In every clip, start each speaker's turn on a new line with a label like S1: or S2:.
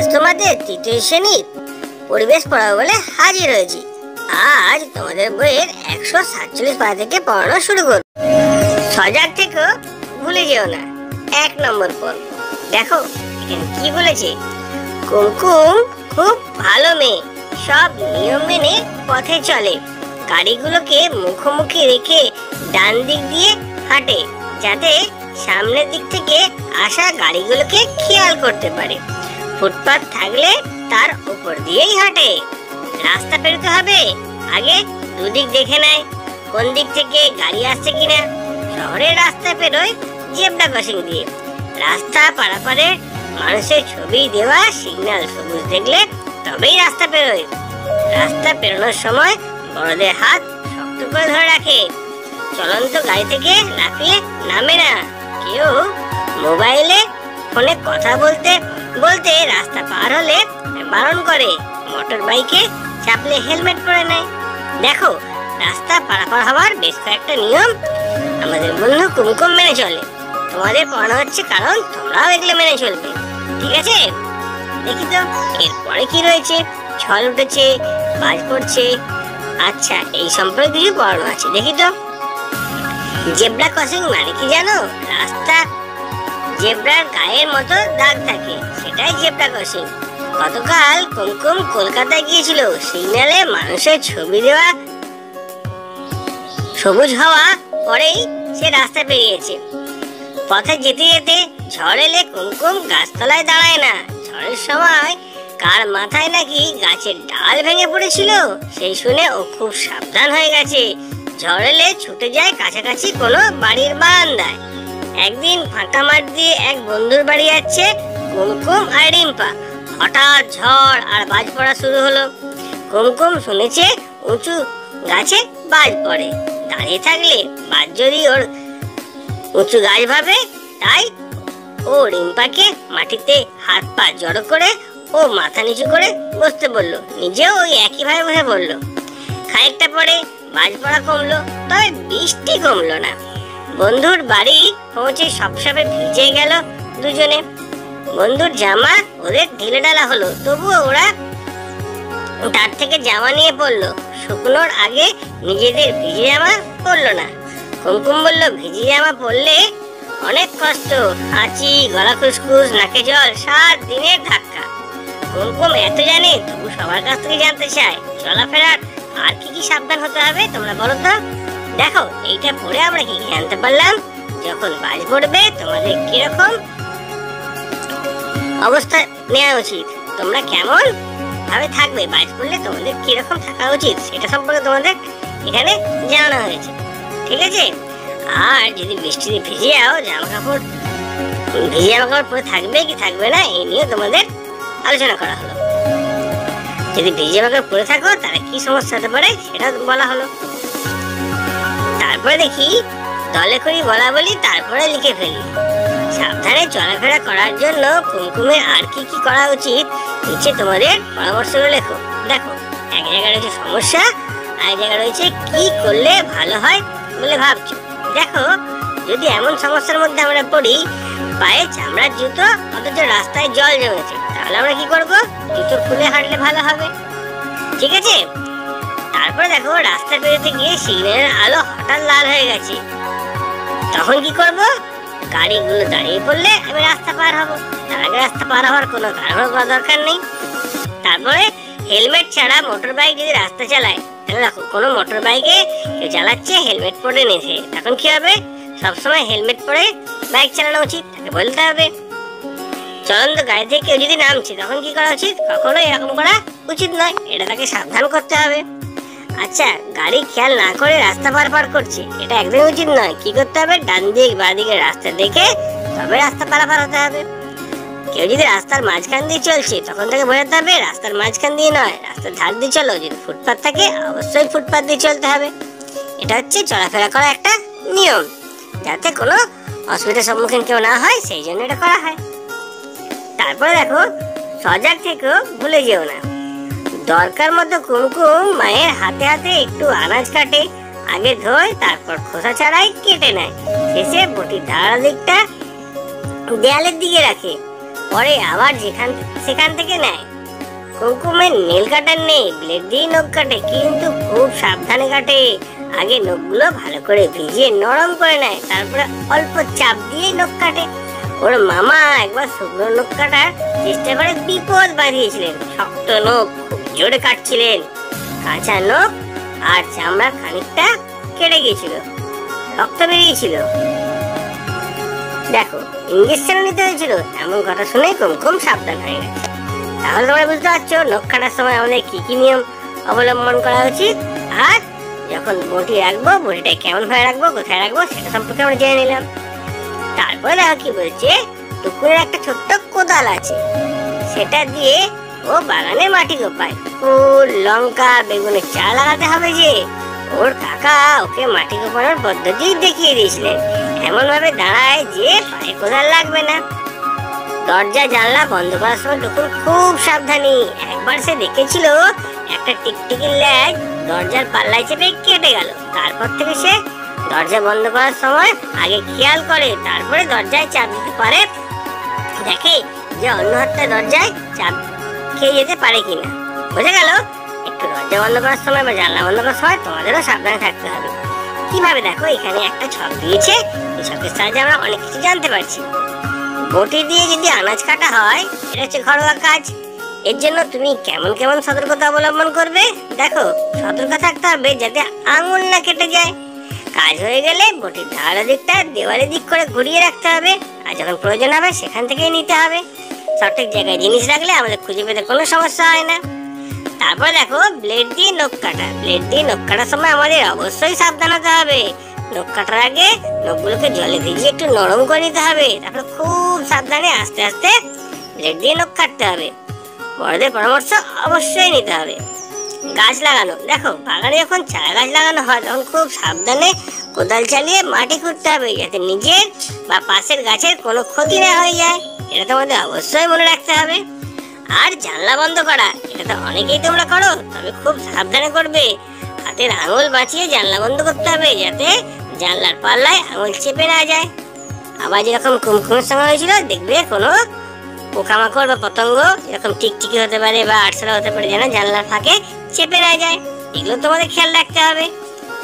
S1: আজ তোমাদের তৃতীয় শ্রেণীর পরিবেশ পড়াবো বলে হাজির হয়েছি। আজ তোমাদের বইয়ের 147 পারা থেকে পড়ানো শুরু করব। সজাগ থেকো, ভুলে যেও না। 1 নম্বর পর্ব। দেখো এখানে কি বলেছে। কুমকুম খুব ভালো মেয়ে, সব নিয়ম মেনে পথে চলে, গাড়িগুলোকে মুখোমুখি রেখে ডান দিক দিয়ে হাঁটে যাতে সামনের দিক থেকে আসা গাড়িগুলোকে খেয়াল করতে পারে। ফুটপাত থাকলে তার উপর দিয়েই হাঁটে। রাস্তা পেরোতে হবে আগে দুদিক দেখে নেয় কোন দিক থেকে গাড়ি আসছে কিনা। শহরের রাস্তা পেরোয় জেব্রা ক্রসিং দিয়ে। রাস্তা পারাপারে মানুষের ছবি দেওয়া সিগন্যাল সবুজ দেখলে তবেই রাস্তা পেরোয়। রাস্তা পেরোনোর সময় বড়দের হাত শক্ত করে ধরে রাখে। চলন্ত গাড়ি থেকে লাফিয়ে নামে না। কেউ মোবাইলে ফোনে কথা বলতে বলতে রাস্তা পার হলে বারণ করে। মোটর বাইকে চাপলে হেলমেট পরে নেয়। দেখো রাস্তা পারাপার হওয়ার বেশ কয়েকটা নিয়ম আমাদের বন্ধু কুমকুম মেনে চলে। তোমাদের পড়ানো হচ্ছে কারণ তোমরাও এগুলো মেনে চলবে, ঠিক আছে? দেখি তো এরপরে কি রয়েছে। ছল উঠেছে, বাজ পড়ছে। আচ্ছা, এই সম্পর্কে কিছু পড়ানো আছে, দেখি তো। জেব্রা ক্রসিং মানে কি জানো? রাস্তা জেব্রার গায়ের মতো দাগ থাকে, সেটাই জেব্রা ক্রসিং। গতকাল কুমকুম কলকাতায় গিয়েছিল। সিগন্যালে মানুষের ছবি দেওয়া সবুজ হওয়া পরেই সে রাস্তা পেরিয়েছে। পথে যেতে যেতে ঝড় এলে কুমকুম গাছতলায় দাঁড়ায় না। ঝড়ের সময় কার মাথায় নাকি গাছের ডাল ভেঙে পড়েছিল, সেই শুনে ও খুব সাবধান হয়ে গেছে। ঝড় এলে ছুটে যায় কাছাকাছি কোনো বাড়ির বারান্দায়। একদিন ফাঁকা মাঠ দিয়ে এক বন্ধুর বাড়ি যাচ্ছে কুমকুম আর রিম্পা। হঠাৎ ঝড় আর বাজ পড়া শুরু হলো। কুমকুম শুনেছে উঁচু গাছে বাজ পড়ে। দাঁড়িয়ে থাকলে বাজ যদি ওর উঁচু গাছ ভাবে, তাই ও রিম্পাকে মাটিতে হাত পা জড়ো করে ও মাথা নিচু করে বসতে বলল। নিজেও ওই একই ভাবে বসে পড়লো। খানিকটা পরে বাজ পড়া কমলো, তবে বৃষ্টি কমলো না। বন্ধুর বাড়ি পৌঁছে সবসবে ভিজে গেল দুজনে। বন্ধুর জামা ওদের ঢিলে ঢালা হলো, তবুও ওরা তার থেকে জামা নিয়ে পড়লো। শুকনোর আগে নিজেদের ভিজে জামা পরলো না। কুমকুম বলল, ভিজে জামা পরলে অনেক কষ্ট, হাঁচি, গলা খুসখুস, নাকে জল, 7 দিনের ধাক্কা। কুমকুম এত জানে, তবু সবার কাছ থেকে জানতে চায় চলাফেরার আর কি কি সাবধান হতে হবে তোমরা বলো তো। দেখো এইটা পড়ে আমরা কি জানতে পারলাম। যখন বাজ পড়বে তোমাদের কিরকম অবস্থা নেওয়া উচিত, তোমরা কেমন ভাবে থাকবে, বাজ পড়লে তোমাদের কিরকম থাকা উচিত, সেটা সম্পর্কে তোমাদের এখানে জানানো হয়েছে, ঠিক আছে? আর যদি বৃষ্টিতে ভিজে যাও, জামা কাপড় পরে থাকবে কি থাকবে না এই নিয়ে তোমাদের আলোচনা করা হলো। যদি ভিজে জামা কাপড় পরে থাকো তাহলে কি সমস্যা হতে পারে সেটা বলা হলো। তারপরে দেখি দলে করি বলা বলি, তারপরে লিখে ফেলি। সাবধানে চলাফেরা করার জন্য কুমকুমের আর কি কি করা উচিত নিচে তোমাদের পরামর্শগুলো লেখো। দেখো এক জায়গায় রয়েছে সমস্যা, আর এক জায়গায় রয়েছে কি করলে ভালো হয় বলে ভাবছো। দেখো যদি এমন সমস্যার মধ্যে আমরা পড়ি, পায়ে চামড়ার জুতো অথচ রাস্তায় জল জমেছে, তাহলে আমরা কি করব? জুতো খুলে হাঁটলে ভালো হবে, ঠিক আছে? তারপরে দেখো রাস্তা পেরোতে গিয়ে সিগন্যালের আলো হঠাৎ লাল হয়ে গেছে, তখন কি করব? গাড়িগুলো দাঁড়িয়ে পড়লে আমি রাস্তা পার হব, তার আগে রাস্তা পার হওয়ার কোনো কারণ করা দরকার নেই। তারপরে হেলমেট ছাড়া মোটর বাইক যদি রাস্তা চালায়, তাহলে দেখো কোনো মোটর বাইকে কেউ চালাচ্ছে হেলমেট পরে নেছে, তখন কি হবে? সবসময় হেলমেট পরে বাইক চালানো উচিত, তাকে বলতে হবে। চলন্ত গাড়ি থেকে কেউ যদি নামছে, তখন কি করা উচিত? কখনো এরকম করা উচিত নয়, এটা তাকে সাবধান করতে হবে। আচ্ছা, গাড়ি খেয়াল না করে রাস্তা পার করছে, এটা একদমই উচিত নয়। কি করতে হবে? ডান দিক বাঁ দিকে রাস্তা দেখে তবে রাস্তা পারাপার হতে হবে। কেউ যদি রাস্তার মাঝখান দিয়ে চলছে, তখন তাকে বোঝাতে হবে রাস্তার মাঝখান দিয়ে নয়, রাস্তার ধার দিয়ে চলো। যদি ফুটপাত থাকে অবশ্যই ফুটপাত দিয়ে চলতে হবে। এটা হচ্ছে চলাফেরা করা একটা নিয়ম, যাতে কোনো অসুবিধার সম্মুখীন কেউ না হয়, সেই জন্য এটা করা হয়। তারপরে দেখো সজাগ থেকেও ভুলে যেও না। দরকার মতো কুমকুম মায়ের হাতে হাতে একটু আনাজ কাটে, আগে ধোয়, তারপর খোসা ছাড়াই কেটে নেয়, শেষে বটির ধারা দিকটা দেয়ালের দিকে রাখে। পরে আবার সেখান থেকে নেয়। কুমকুমের নেল কাটার নেই, ব্লেড দিয়ে নখ কাটে, কিন্তু খুব সাবধানে কাটে। আগে নখগুলো ভালো করে ভিজিয়ে নরম করে নেয়, তারপরে অল্প চাপ দিয়ে নখ কাটে। ওর মামা একবার শুকনো নখ কাটার চেষ্টা করে বিপদ বাঁধিয়েছিলেন। শক্ত নখ খুব জোরে কাটছিলেন, কাঁচা নখ আর চামড়া খানিকটা কেটে গিয়েছিল, রক্ত বেরিয়েছিল। দেখো, ইঞ্জেকশন নিতে হয়েছিল। এমন কথা শুনে কুমকুম সাবধান হয়ে গেছে। তাহলে তোমরা বুঝতে পারছো নখ কাটার সময় আমাদের কি কি নিয়ম অবলম্বন করা উচিত, আর যখন বটি রাখবো বটিটা কেমন ভাবে রাখবো, কোথায় রাখবো, সেটা সম্পর্কে আমরা জেনে নিলাম। তারপরে দেখো কি বলছে, টুকুরের একটা ছোট্ট কোদাল আছে, সেটা দিয়ে ও বাগানে মাটি কোপায়। ফুল, লঙ্কা, বেগুনের চারা লাগাতে হবে যে, ওর কাকা ওকে মাটি কোপানোর পদ্ধতি দেখিয়ে দিয়েছিলেন। এমন ভাবে দাঁড়ায় যে পায়ে কোদাল লাগবে না। দরজা জানলা বন্ধ করার সময় টুকুর খুব সাবধানী। একবার সে দেখেছিল একটা টিকটিকির ল্যাজ দরজার পাল্লায় চেপে কেটে গেল। তারপর থেকে সে দরজা বন্ধ করার সময় আগে খেয়াল করে, তারপরে দরজায় চাপ দিতে পারে, দেখে যে অন্য হাতটা দরজায় চাপ খেয়ে যেতে পারে কিনা। বোঝা গেল? একটু দরজা বন্ধ করার সময় বা জানলা বন্ধ করার সময় তোমাদেরও সাবধানে থাকতে হবে। কিভাবে, দেখো এখানে একটা ছক দিয়েছে, এই ছকের সাহায্যে আমরা অনেক কিছু জানতে পারছি। বটি দিয়ে যদি আনাজ কাটা হয়, এটা হচ্ছে ঘরোয়া কাজ। এর জন্য তুমি কেমন কেমন সতর্কতা অবলম্বন করবে? দেখো, সতর্ক থাকতে হবে যাতে আঙুল না কেটে যায়। কাজ হয়ে গেলে বটির ধারের দিকটা দেওয়ালের দিক করে ঘুরিয়ে রাখতে হবে, আর যখন প্রয়োজন হবে সেখান থেকেই নিতে হবে। সঠিক জায়গায় জিনিস রাখলে আমাদের খুঁজে পেতে কোনো সমস্যা হয় না। তারপর দেখো, ব্লেড দিয়ে নখ কাটা। ব্লেড দিয়ে নখ কাটার সময় আমাদের অবশ্যই সাবধান হতে হবে। নখ কাটার আগে নখগুলোকে জলে ভিজিয়ে একটু নরম করে নিতে হবে, তারপর খুব সাবধানে আস্তে আস্তে ব্লেড দিয়ে নখ কাটতে হবে। বড়দের পরামর্শ অবশ্যই নিতে হবে। গাছ লাগানো, দেখো বাগানে যখন চারা গাছ লাগানো হয় তখন খুব সাবধানে কোদাল চালিয়ে মাটি খুঁড়তে হবে, যাতে নিজের বা পাশের গাছের কোনো ক্ষতি না হয়ে যায়। এটা তোমাদের অবশ্যই মনে রাখতে হবে। আর জানলা বন্ধ করা, এটা তো অনেকেই তোমরা করো, তবে খুব সাবধানে করবে। হাতের আঙুল বাঁচিয়ে জানলা বন্ধ করতে হবে, যাতে জানলার পাল্লায় আঙুল চেপে না যায়। আবার যেরকম কুমকুমের সময় হয়েছিল, দেখবে কোনো পোকামাকড় বা পতঙ্গ এরকম টিকটিকি হতে পারে বা আরশোলা হতে পারে, যেন জানলার ফাঁকে চেপে না যায়। এগুলো তোমাদের খেয়াল রাখতে হবে।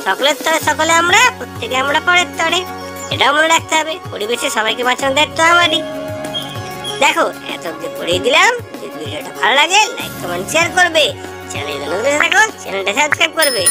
S1: সকলের তরে সকলে আমরা, প্রত্যেকে আমরা পরের তরে, এটাও মনে রাখতে হবে। পরিবেশে সবাইকে বাঁচানোর দায়িত্ব আমারই। দেখো, এত অব্দি পড়িয়ে দিলাম। যদি ভিডিওটা ভালো লাগে লাইক, কমেন্ট, শেয়ার করবে। চ্যানেলে নতুন থাকো, চ্যানেলটা সাবস্ক্রাইব করবে।